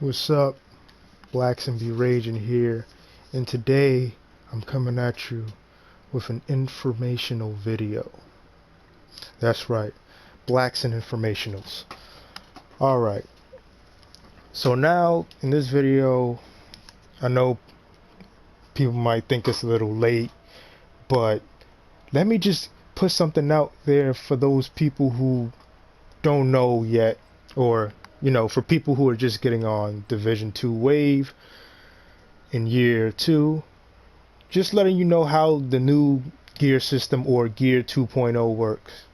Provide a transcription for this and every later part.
What's up? Blacks and Be Raging here, and today I'm coming at you with an informational video. That's right, Blacks and Informationals. Alright, so now in this video, I know people might think it's a little late, but let me just put something out there for those people who don't know yet, or for people who are just getting on Division 2 wave in year 2. Just letting you know how the new gear system, or gear 2.0, works.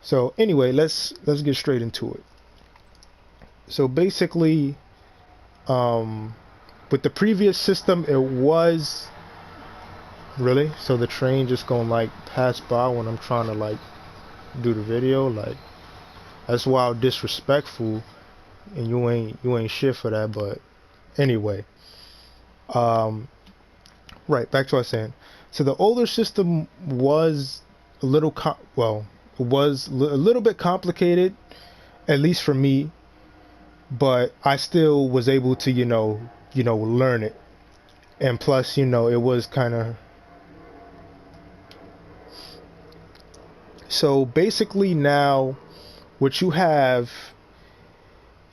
So anyway, let's get straight into it. So basically, with the previous system, it was really, so the train just gonna like pass by when I'm trying to like do the video. Like, that's wild disrespectful, and you ain't shit for that. But anyway, right, back to what I was saying. So the older system was a little it was a little bit complicated, at least for me, but I still was able to learn it. And plus, it was kind of, so basically now what you have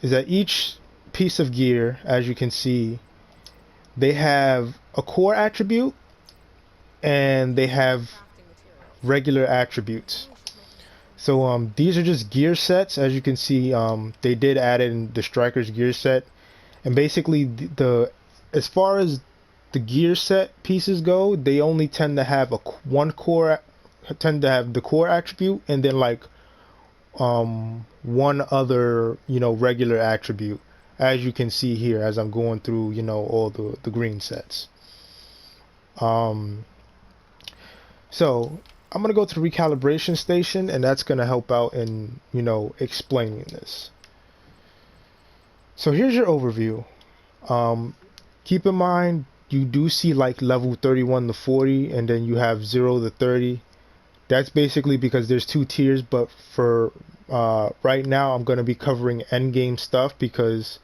is that each piece of gear, as you can see, they have a core attribute and they have regular attributes. So these are just gear sets. As you can see, they did add in the Striker's gear set, and basically the as far as the gear set pieces go, they only tend to have tend to have the core attribute, and then like one other regular attribute, as you can see here as I'm going through all the green sets. So I'm gonna go to the recalibration station, and that's gonna help out in explaining this. So here's your overview. Keep in mind, you do see like level 31 to 40, and then you have 0 to 30. That's basically because there's 2 tiers, but for right now I'm going to be covering endgame stuff, because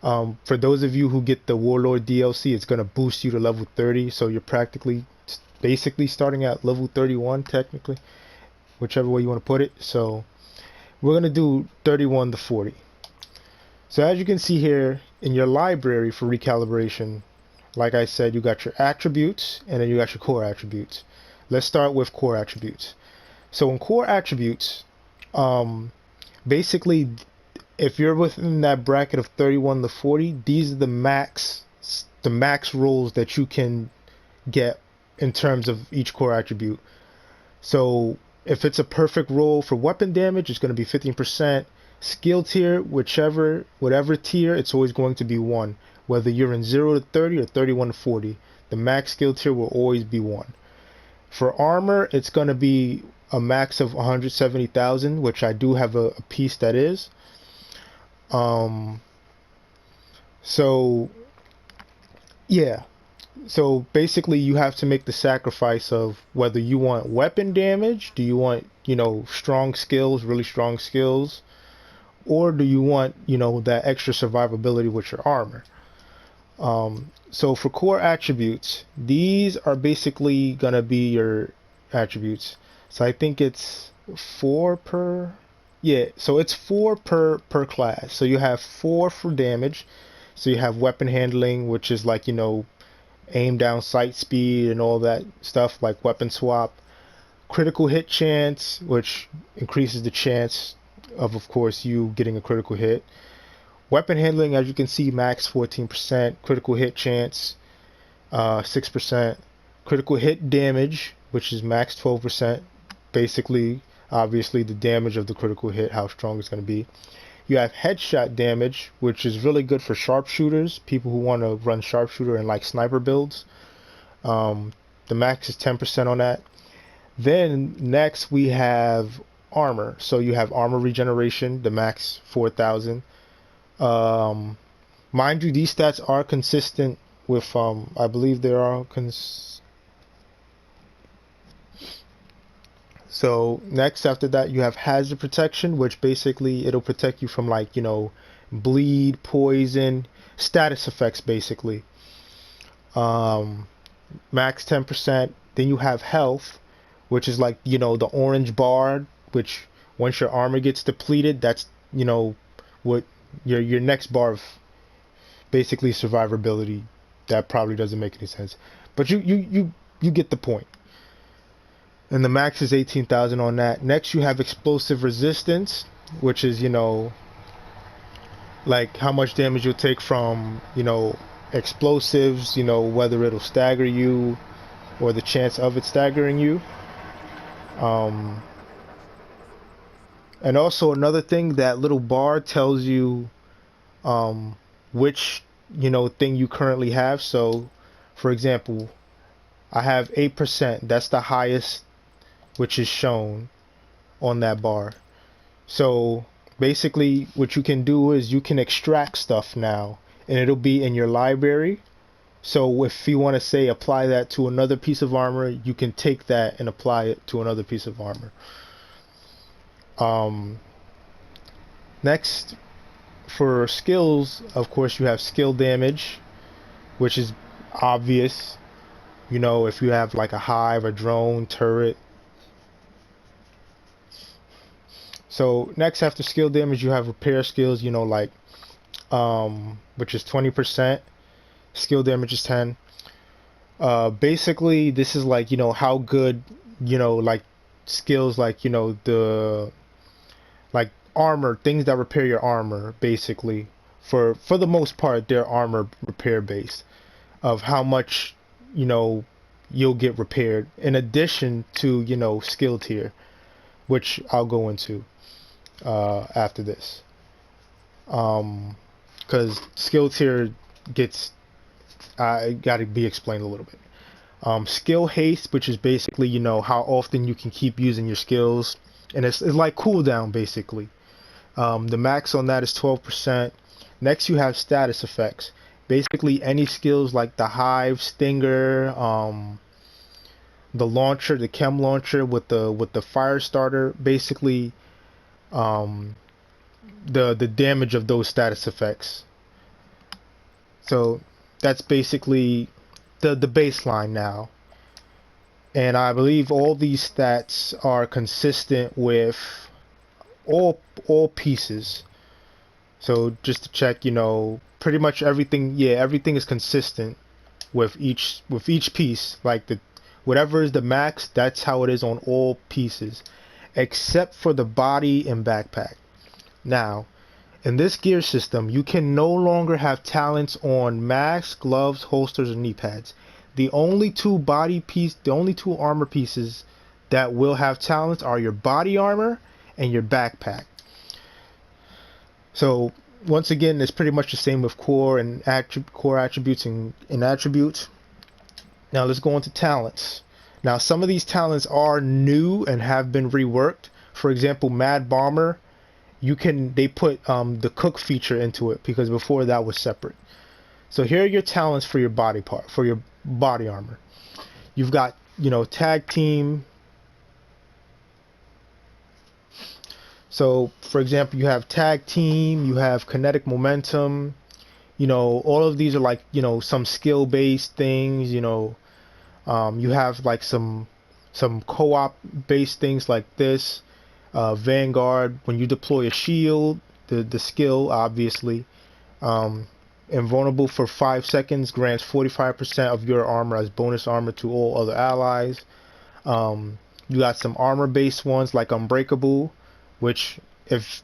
for those of you who get the Warlord DLC, it's going to boost you to level 30, so you're basically starting at level 31 technically, whichever way you want to put it. So we're going to do 31 to 40. So as you can see here in your library for recalibration, like I said, you got your attributes and then you got your core attributes. Let's start with core attributes. So in core attributes, basically, if you're within that bracket of 31 to 40, these are the max rolls that you can get in terms of each core attribute. So if it's a perfect roll for weapon damage, it's going to be 15%. Skill tier, whatever tier, it's always going to be 1. Whether you're in 0 to 30 or 31 to 40, the max skill tier will always be 1. For armor, it's going to be a max of 170,000, which I do have a piece that is. So yeah, so basically you have to make the sacrifice of whether you want weapon damage, do you want strong skills, really strong skills, or do you want that extra survivability with your armor. So for core attributes, these are basically gonna be your attributes. So I think it's 4 per, yeah, so it's 4 per class. So you have 4 for damage. So you have weapon handling, which is like aim down, sight speed, and all that stuff, like weapon swap. Critical hit chance, which increases the chance of course, you getting a critical hit. Weapon handling, as you can see, max 14%. Critical hit chance, 6%. Critical hit damage, which is max 12%. Basically, obviously, the damage of the critical hit, how strong it's going to be. You have headshot damage, which is really good for sharpshooters, people who want to run sharpshooter and like sniper builds. The max is 10% on that. Then next we have armor. So you have armor regeneration, the max 4,000. Mind you, these stats are consistent with I believe they are So next after that you have hazard protection, which basically it'll protect you from like, bleed, poison, status effects basically. Um, Max 10%. Then you have health, which is like, the orange bar, which once your armor gets depleted, that's, what your next bar of basically survivability. That probably doesn't make any sense. But you get the point. And the max is 18,000 on that. Next you have explosive resistance, which is, like how much damage you'll take from, explosives, whether it'll stagger you or the chance of it staggering you. Um, and also another thing, that little bar tells you which, thing you currently have. So, for example, I have 8%. That's the highest which is shown on that bar. So basically what you can do is you can extract stuff now and it'll be in your library. So if you want to say apply that to another piece of armor, you can take that and apply it to another piece of armor. Next, for skills, of course, you have skill damage, which is obvious. If you have like a hive, a drone, turret. So next after skill damage, you have repair skills, like which is 20%. Skill damage is 10. Basically this is like, how good, like skills like, the like armor, things that repair your armor, basically. For the most part, they're armor repair based, of how much, you'll get repaired in addition to, skill tier, which I'll go into after this. Because skill tier gets got to be explained a little bit. Skill haste, which is basically, how often you can keep using your skills, and it's like cooldown basically. The max on that is 12%. Next you have status effects. Basically any skills like the hive, stinger, the launcher, the chem launcher with the fire starter, basically the damage of those status effects. So that's basically the baseline now. And I believe all these stats are consistent with all pieces. So just to check, pretty much everything, yeah, everything is consistent with each piece. Like whatever is the max, that's how it is on all pieces, except for the body and backpack. Now, in this gear system, you can no longer have talents on masks, gloves, holsters, or knee pads. The only two armor pieces that will have talents are your body armor and your backpack. So once again, it's pretty much the same with core attributes and attributes. Now let's go into talents. Now some of these talents are new and have been reworked. For example, Mad Bomber, they put the cook feature into it, because before that was separate. So here are your talents for your body armor. You've got, tag team. So for example, you have tag team, you have kinetic momentum, all of these are like, some skill based things. You have like some co-op based things like this. Vanguard, when you deploy a shield, the skill obviously, invulnerable for 5 seconds, grants 45% of your armor as bonus armor to all other allies. You got some armor based ones like Unbreakable, which if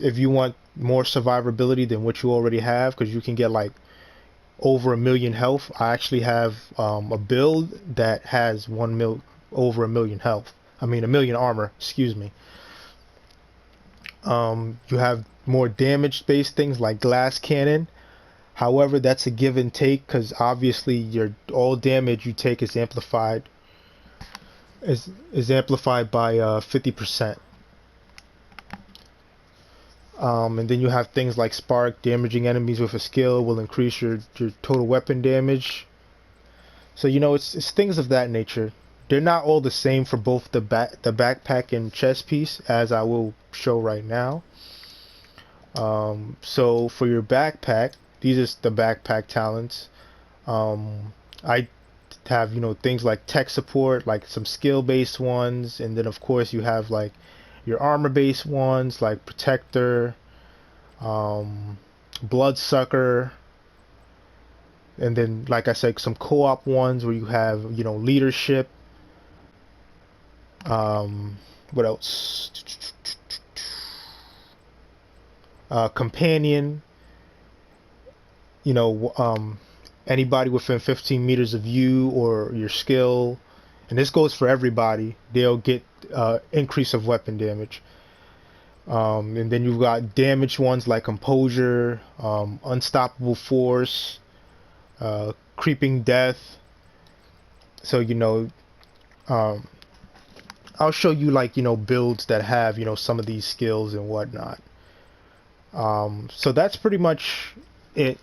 you want more survivability than what you already have, because you can get like over 1 million health. I actually have a build that has over 1 million health. I mean 1 million armor, excuse me. You have more damage based things like Glass Cannon. However, that's a give and take, because obviously all damage you take is amplified by 50%. And then you have things like Spark. Damaging enemies with a skill will increase your total weapon damage. So it's things of that nature. they're not all the same for both the backpack and chest piece, as I will show right now. So for your backpack, these are the backpack talents. I have, you know, things like tech support, like some skill based ones, and then of course you have like your armor based ones like protector, um, bloodsucker, and then like I said, some co-op ones where you have, you know, leadership. What else? Companion, you know, anybody within 15 meters of you or your skill, and this goes for everybody, they'll get increase of weapon damage. And then you've got damaged ones like composure, unstoppable force, creeping death. So, you know, um, I'll show you like, you know, builds that have, you know, some of these skills and whatnot. So that's pretty much it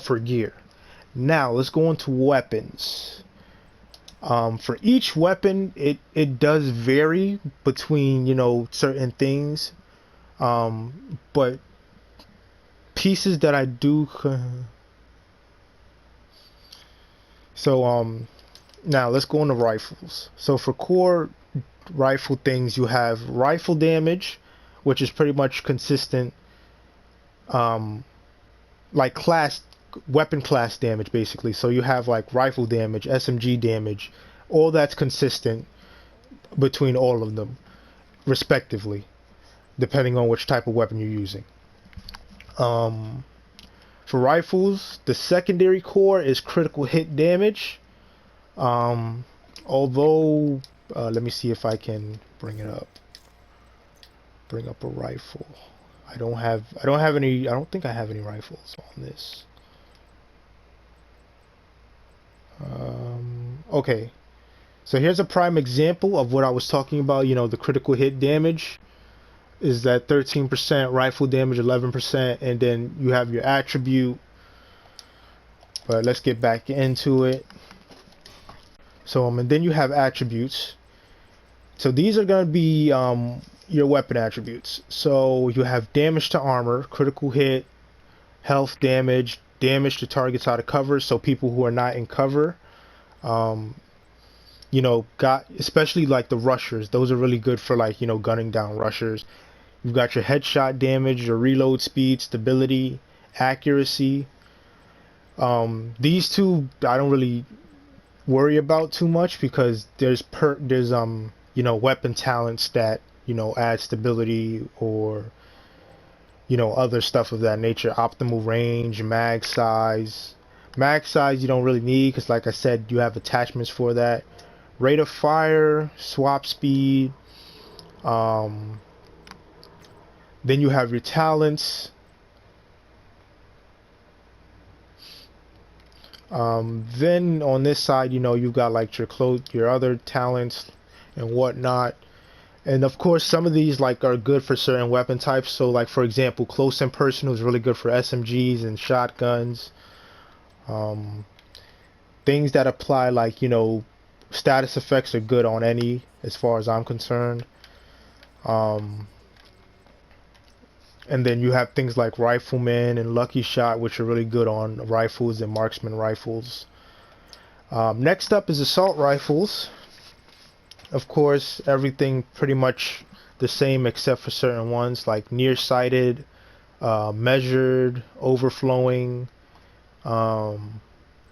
for gear. Now let's go into weapons. For each weapon, it does vary between, you know, certain things. But pieces that I do. So now let's go into rifles. So for core rifle things, you have rifle damage, which is pretty much consistent. Um, like weapon class damage basically. So you have like rifle damage, SMG damage, all that's consistent between all of them respectively, depending on which type of weapon you're using. um for rifles, the secondary core is critical hit damage. um Although let me see if I can bring up a rifle. I don't have any, I don't think I have any rifles on this. Okay, so here's a prime example of what I was talking about. You know, the critical hit damage is that 13% rifle damage, 11%, and then you have your attribute. But let's get back into it. So and then you have attributes. So these are going to be your weapon attributes. So you have damage to armor, critical hit, health damage, damage to targets out of cover, so people who are not in cover. Um, you know, got especially like the rushers. Those are really good for like, you know, gunning down rushers. You've got your headshot damage, your reload speed, stability, accuracy. These two I don't really worry about too much because there's you know, weapon talents that, you know, add stability or, you know, other stuff of that nature. Optimal range, mag size. Mag size you don't really need because, like I said, you have attachments for that. Rate of fire, swap speed. Um, then you have your talents. Then on this side, you know, you've got like your other talents and whatnot. And of course, some of these like are good for certain weapon types. So like for example, close and personal is really good for SMGs and shotguns. Um, Things that apply like, you know, status effects are good on any, as far as I'm concerned. Um, and then you have things like rifleman and lucky shot, which are really good on rifles and marksman rifles. Next up is assault rifles. Of course, everything pretty much the same except for certain ones like nearsighted, measured, overflowing,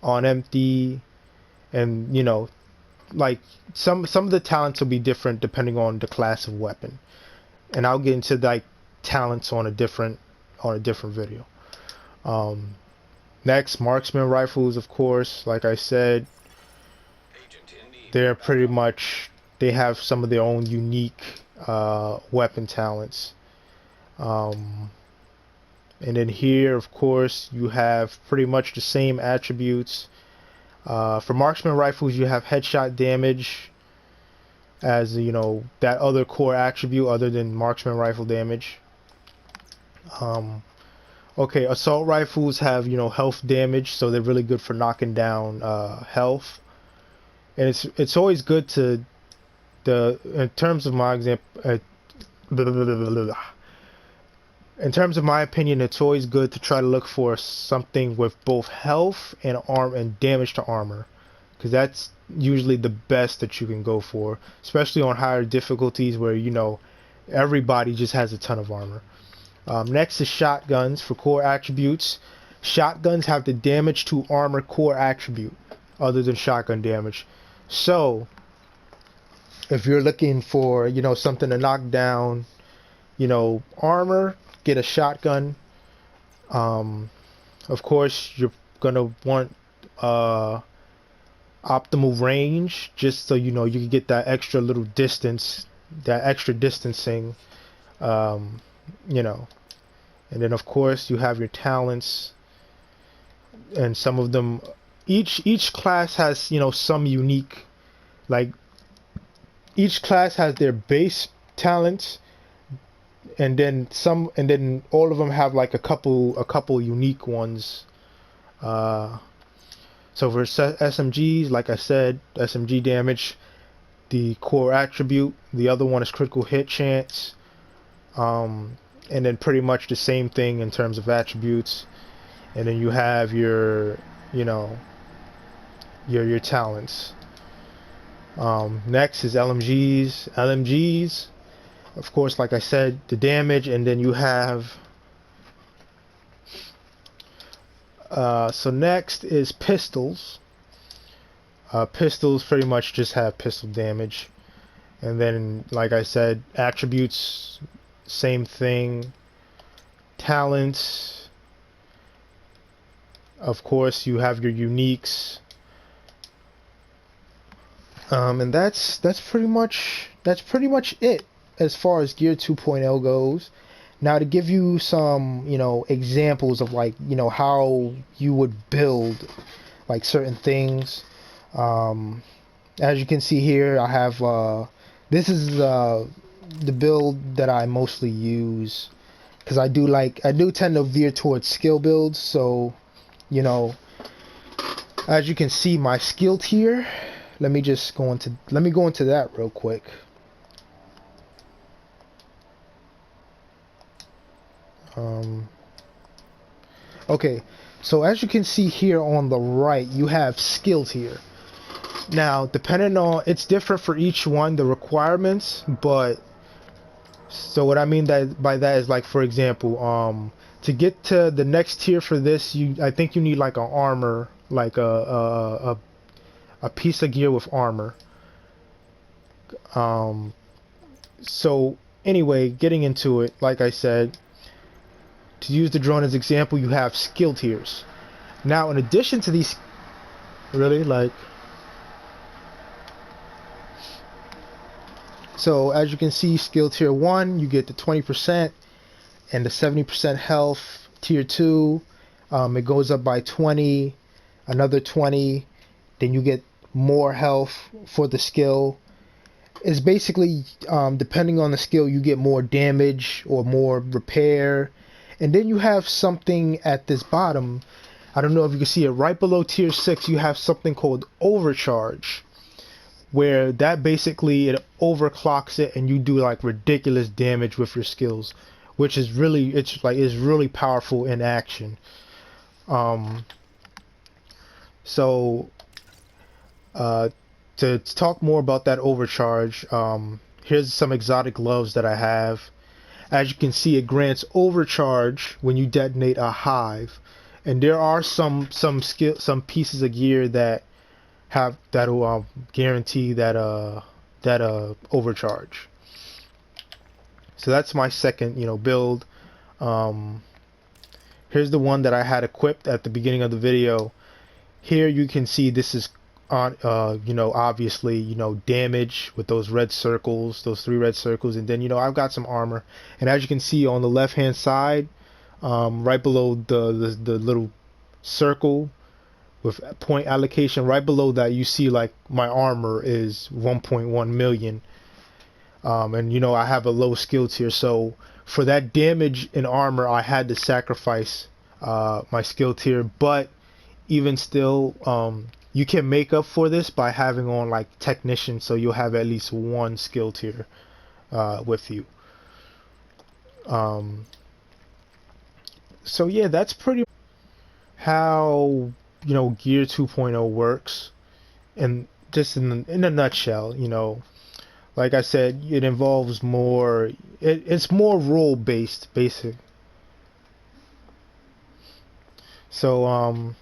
on empty, and you know, like some of the talents will be different depending on the class of weapon, and I'll get into like talents on a different video. Um, Next, marksman rifles, of course, like I said, they're pretty much, they have some of their own unique weapon talents. And then here, of course, you have pretty much the same attributes. For marksman rifles, you have headshot damage as, you know, that other core attribute other than marksman rifle damage. Okay, assault rifles have, you know, health damage, so they're really good for knocking down health. and it's always good to the in terms of my example. In terms of my opinion, it's always good to try to look for something with both health and arm and damage to armor, because that's usually the best that you can go for, especially on higher difficulties where everybody just has a ton of armor. Next is shotguns for core attributes. Shotguns have the damage to armor core attribute other than shotgun damage. So if you're looking for something to knock down armor, get a shotgun. Of course, you're gonna want optimal range, just so you can get that extra little distance, that extra distancing. Um, you know, and then of course you have your talents, and some of them, each class has some unique, like each class has their base talents, and then all of them have like a couple unique ones. uh so for SMGs, like I said, SMG damage, the core attribute. The other one is critical hit chance. And then pretty much the same thing in terms of attributes. And then you have your you know your talents. Next is LMGs, of course, like I said, the damage. And then you have so next is pistols. Pistols pretty much just have pistol damage. And then, like I said, attributes, same thing. Talents, of course, you have your uniques. And that's pretty much it as far as Gear 2.0 goes. Now, to give you some examples of like how you would build like certain things. As you can see here, I have this is the build that I mostly use, because I do tend to veer towards skill builds. So as you can see, my skill tier, let me go into that real quick. Okay, so as you can see here on the right, you have skill tier. Now, depending on, it's different for each one, the requirements. But so what I mean by that is, like, for example, to get to the next tier for this, I think you need like an armor, like a piece of gear with armor. So anyway, getting into it, like I said, to use the drone as example, you have skill tiers. Now, in addition to these, really, like, so as you can see, skill tier 1, you get the 20% and the 70% health. Tier 2, it goes up by 20, another 20, then you get more health for the skill. It's basically, depending on the skill, you get more damage or more repair. And then you have something at this bottom, I don't know if you can see it, right below tier 6, you have something called overcharge, where that basically, it overclocks it and you do like ridiculous damage with your skills, which is really, it's really powerful in action. So to talk more about that overcharge, here's some exotic gloves that I have. As you can see, it grants overcharge when you detonate a hive, and there are some pieces of gear that'll guarantee that overcharge. So that's my second build. Here's the one that I had equipped at the beginning of the video. Here you can see this is on obviously damage with those red circles, those 3 red circles. And then I've got some armor, and as you can see on the left hand side, right below the little circle with point allocation, right below that, you see like my armor is 1.1 million. And I have a low skill tier, so for that damage in armor I had to sacrifice my skill tier. But even still, you can make up for this by having on like technician, so you'll have at least one skill tier with you. Um, so yeah, that's pretty how Gear 2.0 works, and just in a nutshell. Like I said, it involves more. It's more role based, basic. So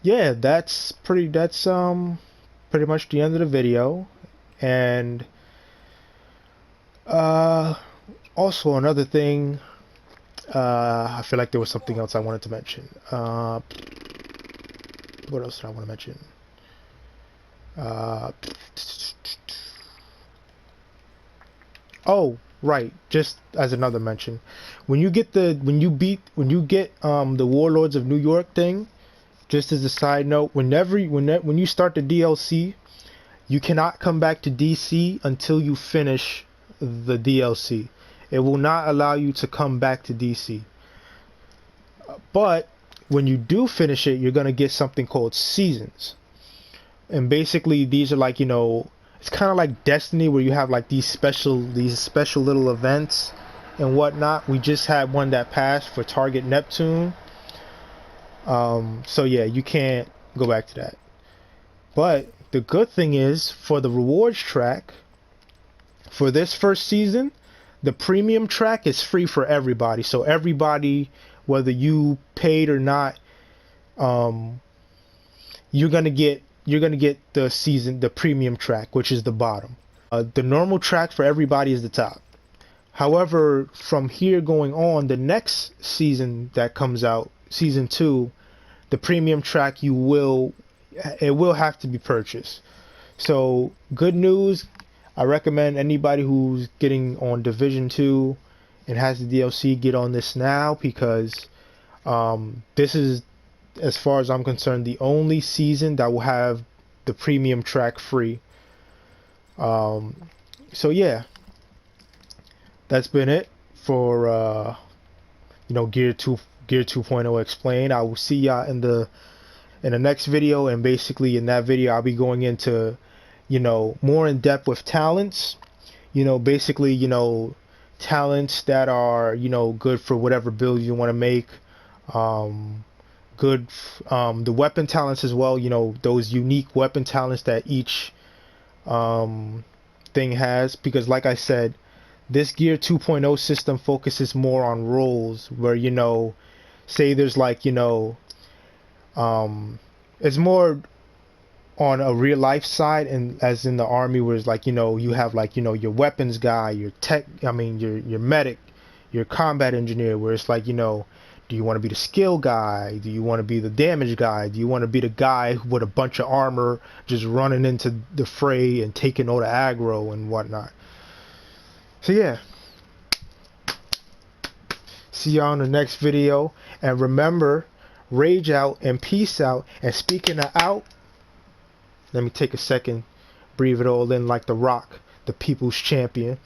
yeah, that's pretty much the end of the video. And uh also another thing, I feel like there was something else I wanted to mention. What else did I want to mention? uh oh, right, just as another mention, when you get the Warlords of New York thing, just as a side note, when you start the DLC, you cannot come back to DC until you finish the DLC. It will not allow you to come back to DC. But when you do finish it, you're gonna get something called seasons. And basically these are like, it's kind of like Destiny, where you have like these special little events and whatnot. We just had one that passed for Target Neptune. So yeah, you can't go back to that. But the good thing is, for the rewards track, for this first season, the premium track is free for everybody. So everybody, whether you paid or not, um, you're gonna get the premium track, which is the bottom. The normal track for everybody is the top. However, from here going on, the next season that comes out, season 2, the premium track, it will have to be purchased. So good news, I recommend anybody who's getting on Division 2 and has the DLC, get on this now, because this is, as far as I'm concerned, the only season that will have the premium track free. So yeah, that's been it for Gear 2.0 explained. I will see y'all in the next video, and basically in that video I'll be going into more in depth with talents. Basically, talents that are good for whatever build you want to make. um Good, the weapon talents as well, those unique weapon talents that each um thing has, because like I said, this Gear 2.0 system focuses more on roles, where say there's like it's more on a real life side, and as in the army, where it's like you have like your weapons guy, your tech, I mean your medic, your combat engineer, where it's like do you want to be the skill guy, do you want to be the damage guy, do you want to be the guy with a bunch of armor just running into the fray and taking all the aggro and whatnot. So yeah, see y'all in the next video, and remember, rage out and peace out. And speaking of out, let me take a second, breathe it all in like The Rock, the people's champion.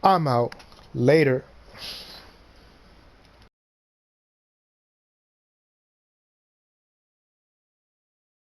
I'm out. Later.